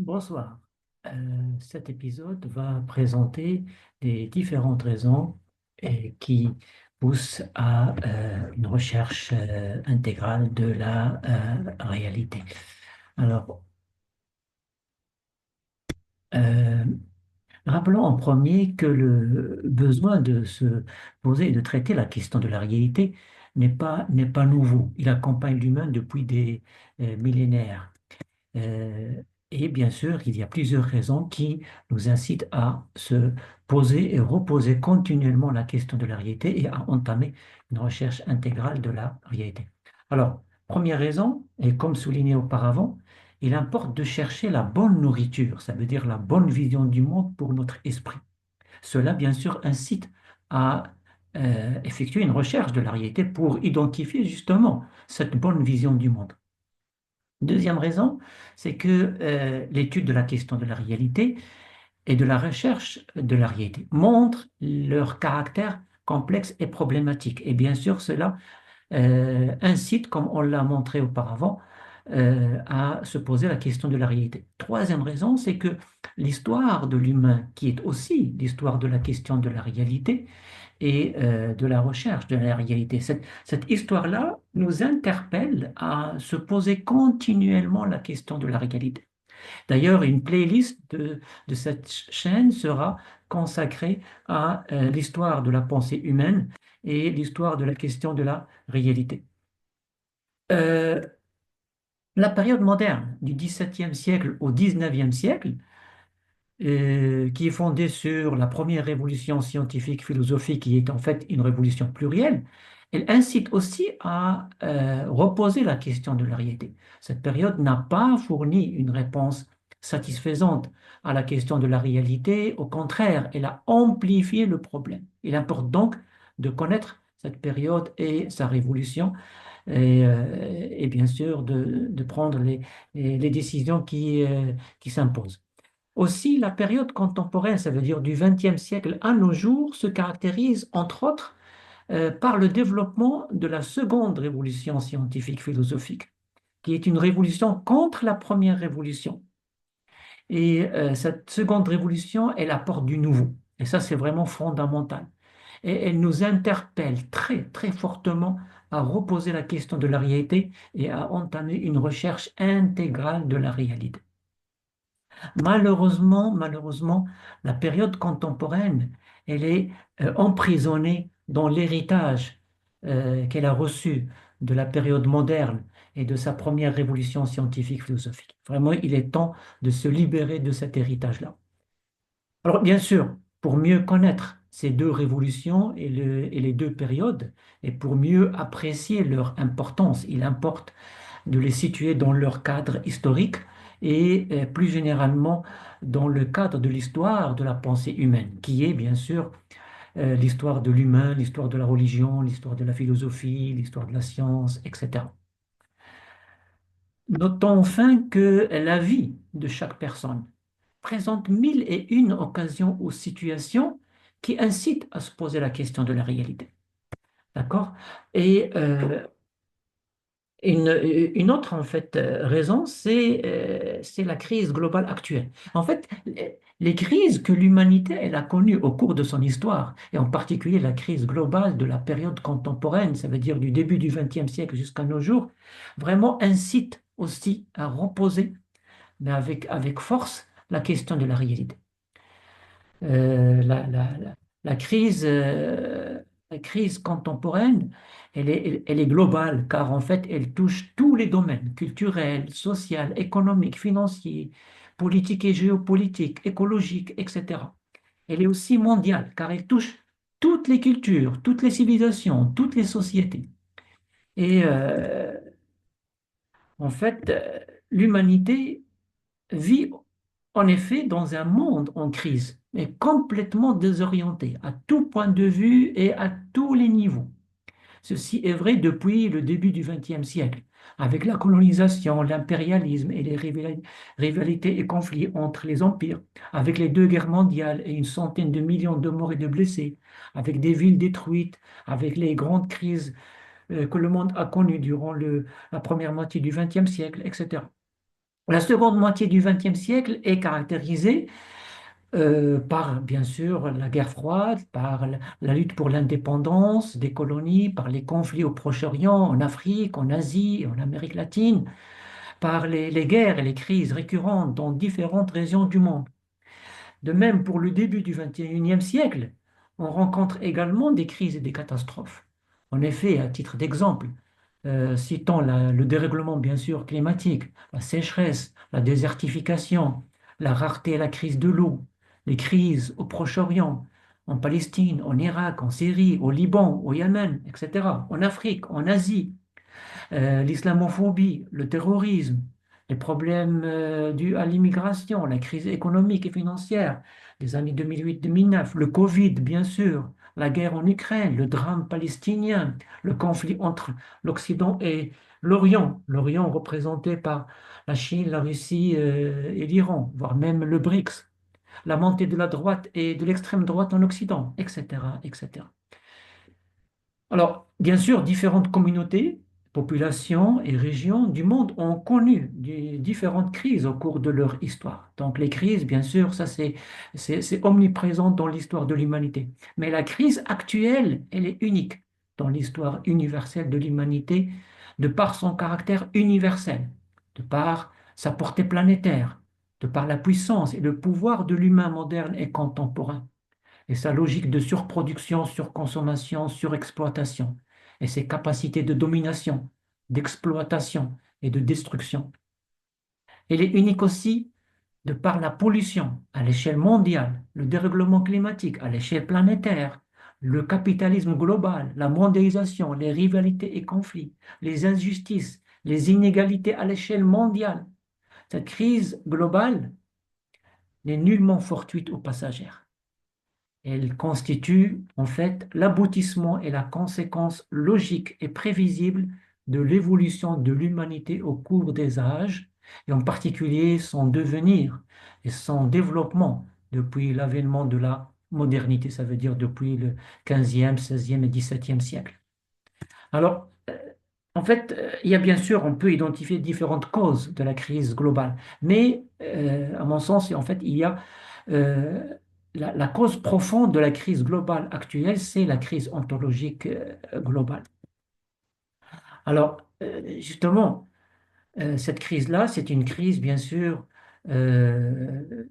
Bonsoir. Cet épisode va présenter les différentes raisons qui poussent à une recherche intégrale de la réalité. Alors, euh, rappelons en premier que le besoin de se poser et de traiter la question de la réalité n'est pas nouveau. Il accompagne l'humain depuis des millénaires. Euh, et bien sûr, il y a plusieurs raisons qui nous incitent à se poser et reposer continuellement la question de la réalité et à entamer une recherche intégrale de la réalité. Alors, première raison, et comme souligné auparavant, il importe de chercher la bonne nourriture, ça veut dire la bonne vision du monde pour notre esprit. Cela, bien sûr, incite à effectuer une recherche de la réalité pour identifier justement cette bonne vision du monde. Deuxième raison, c'est que l'étude de la question de la réalité et de la recherche de la réalité montrent leur caractère complexe et problématique. Et bien sûr, cela incite, comme on l'a montré auparavant, à se poser la question de la réalité. Troisième raison, c'est que l'histoire de l'humain, qui est aussi l'histoire de la question de la réalité, et de la recherche de la réalité. Cette histoire-là nous interpelle à se poser continuellement la question de la réalité. D'ailleurs, une playlist de cette chaîne sera consacrée à l'histoire de la pensée humaine et l'histoire de la question de la réalité. Euh, la période moderne, du XVIIe siècle au XIXe siècle, qui est fondée sur la première révolution scientifique philosophique, qui est en fait une révolution plurielle, elle incite aussi à reposer la question de la réalité. Cette période n'a pas fourni une réponse satisfaisante à la question de la réalité. Au contraire, elle a amplifié le problème. Il importe donc de connaître cette période et sa révolution et bien sûr de prendre les décisions qui s'imposent. Aussi, la période contemporaine, ça veut dire du XXe siècle à nos jours, se caractérise entre autres par le développement de la seconde révolution scientifique philosophique, qui est une révolution contre la première révolution. Et cette seconde révolution, elle apporte du nouveau. Et ça, c'est vraiment fondamental. Et elle nous interpelle très, très fortement à reposer la question de la réalité et à entamer une recherche intégrale de la réalité. Malheureusement, la période contemporaine, elle est emprisonnée dans l'héritage qu'elle a reçu de la période moderne et de sa première révolution scientifique philosophique. Vraiment, il est temps de se libérer de cet héritage-là. Alors, bien sûr, pour mieux connaître ces deux révolutions et les deux périodes, et pour mieux apprécier leur importance, il importe de les situer dans leur cadre historique et plus généralement dans le cadre de l'histoire de la pensée humaine, qui est bien sûr l'histoire de l'humain, l'histoire de la religion, l'histoire de la philosophie, l'histoire de la science, etc. Notons enfin que la vie de chaque personne présente mille et une occasions ou situations qui incitent à se poser la question de la réalité. D'accord? Et une autre en fait raison, c'est la crise globale actuelle. En fait, les crises que l'humanité elle a connues au cours de son histoire, et en particulier la crise globale de la période contemporaine, ça veut dire du début du XXe siècle jusqu'à nos jours, vraiment incitent aussi à reposer, mais avec force, la question de la réalité. Euh, la, la- la- la crise, la crise contemporaine, elle est globale, car en fait, elle touche tous les domaines, culturels, social, économiques, financiers, politiques et géopolitiques, écologiques, etc. Elle est aussi mondiale, car elle touche toutes les cultures, toutes les civilisations, toutes les sociétés. Et en fait, l'humanité vit en effet dans un monde en crise, mais complètement désorienté à tout point de vue et à tous les niveaux. Ceci est vrai depuis le début du XXe siècle, avec la colonisation, l'impérialisme et les rivalités et conflits entre les empires, avec les deux guerres mondiales et une centaine de millions de morts et de blessés, avec des villes détruites, avec les grandes crises que le monde a connues durant la première moitié du XXe siècle, etc. La seconde moitié du XXe siècle est caractérisée par, bien sûr, la guerre froide, par la lutte pour l'indépendance des colonies, par les conflits au Proche-Orient, en Afrique, en Asie et en Amérique latine, par les guerres et les crises récurrentes dans différentes régions du monde. De même, pour le début du XXIe siècle, on rencontre également des crises et des catastrophes. En effet, à titre d'exemple, citons le dérèglement bien sûr climatique, la sécheresse, la désertification, la rareté et la crise de l'eau, les crises au Proche-Orient, en Palestine, en Irak, en Syrie, au Liban, au Yémen, etc., en Afrique, en Asie, l'islamophobie, le terrorisme, les problèmes dus à l'immigration, la crise économique et financière des années 2008-2009, le Covid, bien sûr, la guerre en Ukraine, le drame palestinien, le conflit entre l'Occident et l'Orient représenté par la Chine, la Russie et l'Iran, voire même le BRICS, la montée de la droite et de l'extrême droite en Occident, etc., etc. Alors, bien sûr, différentes communautés, populations et régions du monde ont connu différentes crises au cours de leur histoire. Donc, les crises, bien sûr, ça c'est omniprésent dans l'histoire de l'humanité. Mais la crise actuelle, elle est unique dans l'histoire universelle de l'humanité, de par son caractère universel, de par sa portée planétaire, de par la puissance et le pouvoir de l'humain moderne et contemporain et sa logique de surproduction, surconsommation, surexploitation, et ses capacités de domination, d'exploitation et de destruction. Elle est unique aussi de par la pollution à l'échelle mondiale, le dérèglement climatique à l'échelle planétaire, le capitalisme global, la mondialisation, les rivalités et conflits, les injustices, les inégalités à l'échelle mondiale. Cette crise globale n'est nullement fortuite ou passagère. Elle constitue en fait l'aboutissement et la conséquence logique et prévisible de l'évolution de l'humanité au cours des âges, et en particulier son devenir et son développement depuis l'avènement de la modernité, ça veut dire depuis le 15e, 16e et 17e siècle. Alors, en fait, il y a bien sûr, on peut identifier différentes causes de la crise globale, mais à mon sens, en fait, il y a euh, la cause profonde de la crise globale actuelle, c'est la crise ontologique globale. Alors, justement, cette crise-là, c'est une crise, bien sûr, euh,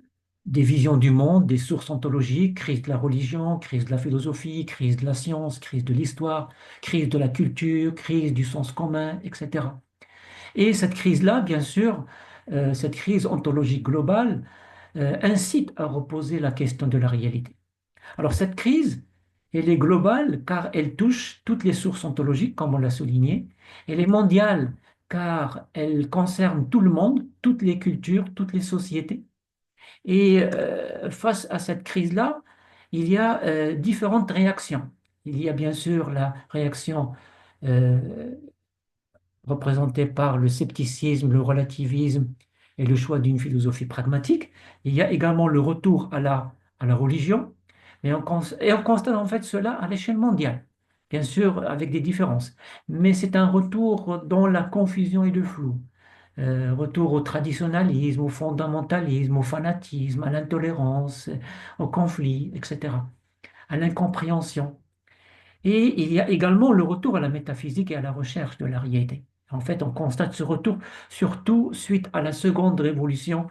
des visions du monde, des sources ontologiques, crise de la religion, crise de la philosophie, crise de la science, crise de l'histoire, crise de la culture, crise du sens commun, etc. Et cette crise-là, bien sûr, cette crise ontologique globale, incite à reposer la question de la réalité. Alors cette crise, elle est globale car elle touche toutes les sources ontologiques, comme on l'a souligné. Elle est mondiale car elle concerne tout le monde, toutes les cultures, toutes les sociétés. Et face à cette crise-là, il y a différentes réactions. Il y a bien sûr la réaction euh, représenté par le scepticisme, le relativisme et le choix d'une philosophie pragmatique. Il y a également le retour à la religion, et on constate en fait cela à l'échelle mondiale, bien sûr avec des différences, mais c'est un retour dans la confusion et le flou. Retour au traditionnalisme, au fondamentalisme, au fanatisme, à l'intolérance, au conflit, etc., à l'incompréhension. Et il y a également le retour à la métaphysique et à la recherche de la réalité. En fait, on constate ce retour surtout suite à la seconde révolution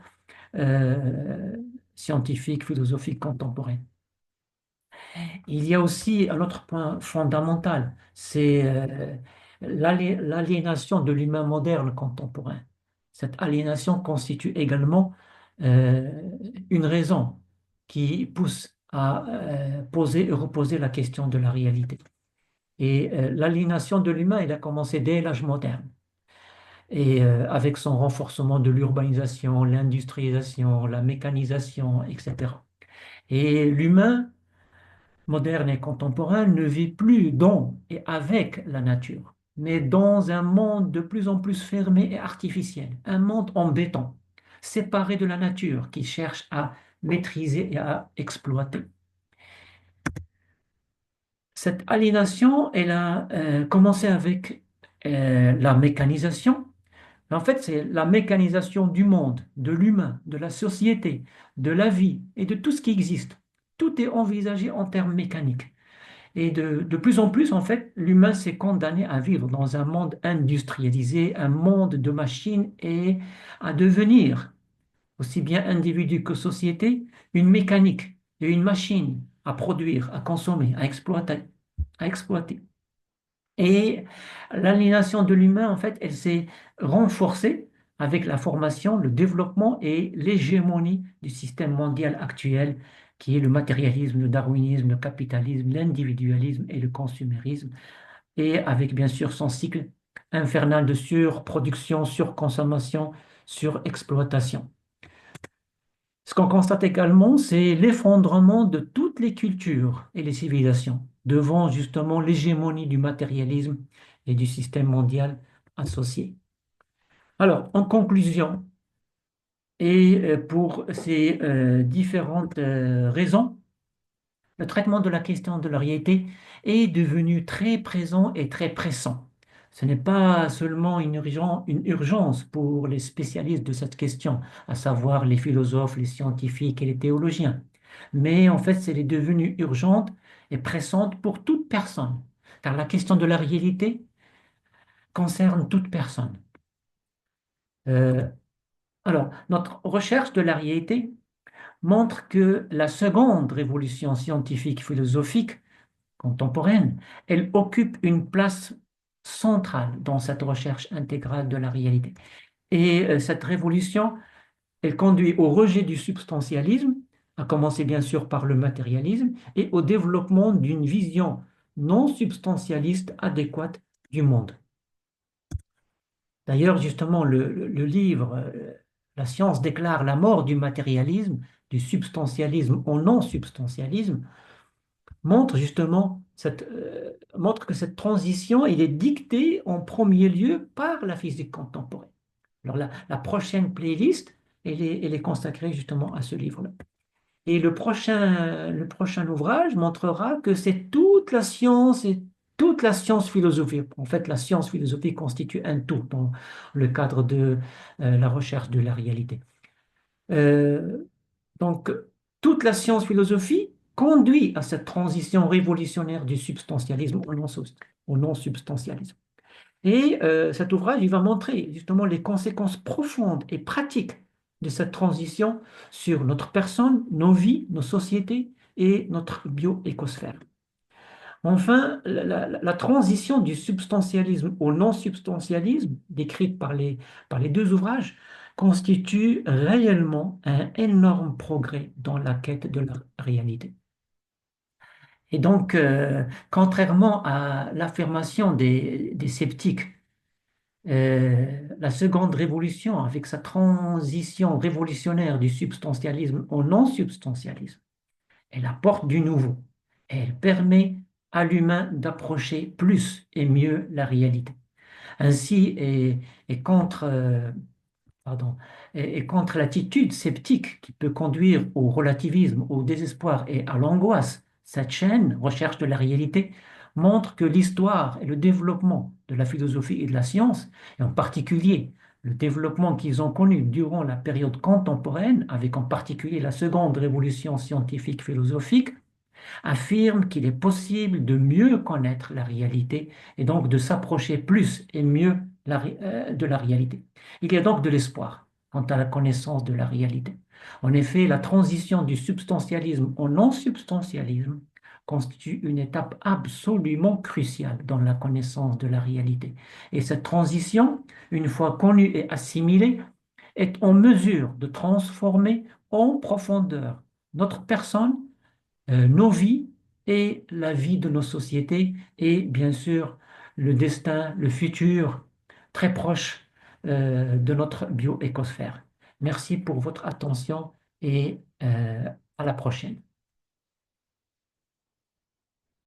euh, scientifique, philosophique contemporaine. Il y a aussi un autre point fondamental, c'est l'aliénation de l'humain moderne contemporain. Cette aliénation constitue également euh, une raison qui pousse à poser et reposer la question de la réalité. Et l'aliénation de l'humain, elle a commencé dès l'âge moderne. Et avec son renforcement de l'urbanisation, l'industrialisation, la mécanisation, etc. Et l'humain moderne et contemporain ne vit plus dans et avec la nature, mais dans un monde de plus en plus fermé et artificiel, un monde en béton, séparé de la nature, qui cherche à maîtriser et à exploiter. Cette aliénation, elle a commencé avec la mécanisation, En fait, c'est la mécanisation du monde, de l'humain, de la société, de la vie et de tout ce qui existe. Tout est envisagé en termes mécaniques. Et de plus en plus, en fait, l'humain s'est condamné à vivre dans un monde industrialisé, un monde de machines et à devenir, aussi bien individu que société, une mécanique et une machine à produire, à consommer, à exploiter, à exploiter. Et l'aliénation de l'humain, en fait, elle s'est renforcée avec la formation, le développement et l'hégémonie du système mondial actuel, qui est le matérialisme, le darwinisme, le capitalisme, l'individualisme et le consumérisme, et avec bien sûr son cycle infernal de surproduction, surconsommation, surexploitation. Ce qu'on constate également, c'est l'effondrement de toutes les cultures et les civilisations devant justement l'hégémonie du matérialisme et du système mondial associé. Alors, en conclusion, et pour ces différentes raisons, le traitement de la question de la réalité est devenu très présent et très pressant. Ce n'est pas seulement une urgence pour les spécialistes de cette question, à savoir les philosophes, les scientifiques et les théologiens, mais en fait, c'est devenu urgente et pressante pour toute personne, car la question de la réalité concerne toute personne. Euh, alors, notre recherche de la réalité montre que la seconde révolution scientifique philosophique contemporaine, elle occupe une place centrale dans cette recherche intégrale de la réalité. Et cette révolution, elle conduit au rejet du substantialisme, à commencer bien sûr par le matérialisme, et au développement d'une vision non substantialiste adéquate du monde. D'ailleurs, justement, le livre La science déclare la mort du matérialisme, du substantialisme au non-substantialisme, montre que cette transition, elle est dictée en premier lieu par la physique contemporaine. Alors la prochaine playlist, elle est consacrée justement à ce livre-là. Et le prochain ouvrage montrera que c'est toute la science et toute la science philosophique. En fait, la science philosophique constitue un tout dans le cadre de la recherche de la réalité. Euh, donc, toute la science-philosophie conduit à cette transition révolutionnaire du substantialisme au non-substantialisme. Et cet ouvrage, il va montrer justement les conséquences profondes et pratiques de cette transition sur notre personne, nos vies, nos sociétés et notre bioécosphère. Enfin, la transition du substantialisme au non-substantialisme, décrite par les deux ouvrages, constitue réellement un énorme progrès dans la quête de la réalité. Et donc, contrairement à l'affirmation des sceptiques, la seconde révolution, avec sa transition révolutionnaire du substantialisme au non-substantialisme, elle apporte du nouveau. Elle permet à l'humain d'approcher plus et mieux la réalité. Ainsi, et contre, pardon, et contre l'attitude sceptique qui peut conduire au relativisme, au désespoir et à l'angoisse, cette chaîne, recherche de la réalité, montre que l'histoire et le développement de la philosophie et de la science, et en particulier le développement qu'ils ont connu durant la période contemporaine, avec en particulier la seconde révolution scientifique philosophique, affirme qu'il est possible de mieux connaître la réalité et donc de s'approcher plus et mieux de la réalité. Il y a donc de l'espoir quant à la connaissance de la réalité. En effet, la transition du substantialisme au non-substantialisme constitue une étape absolument cruciale dans la connaissance de la réalité. Et cette transition, une fois connue et assimilée, est en mesure de transformer en profondeur notre personne, nos vies et la vie de nos sociétés et bien sûr le destin, le futur très proche de notre bioécosphère. Merci pour votre attention et à la prochaine.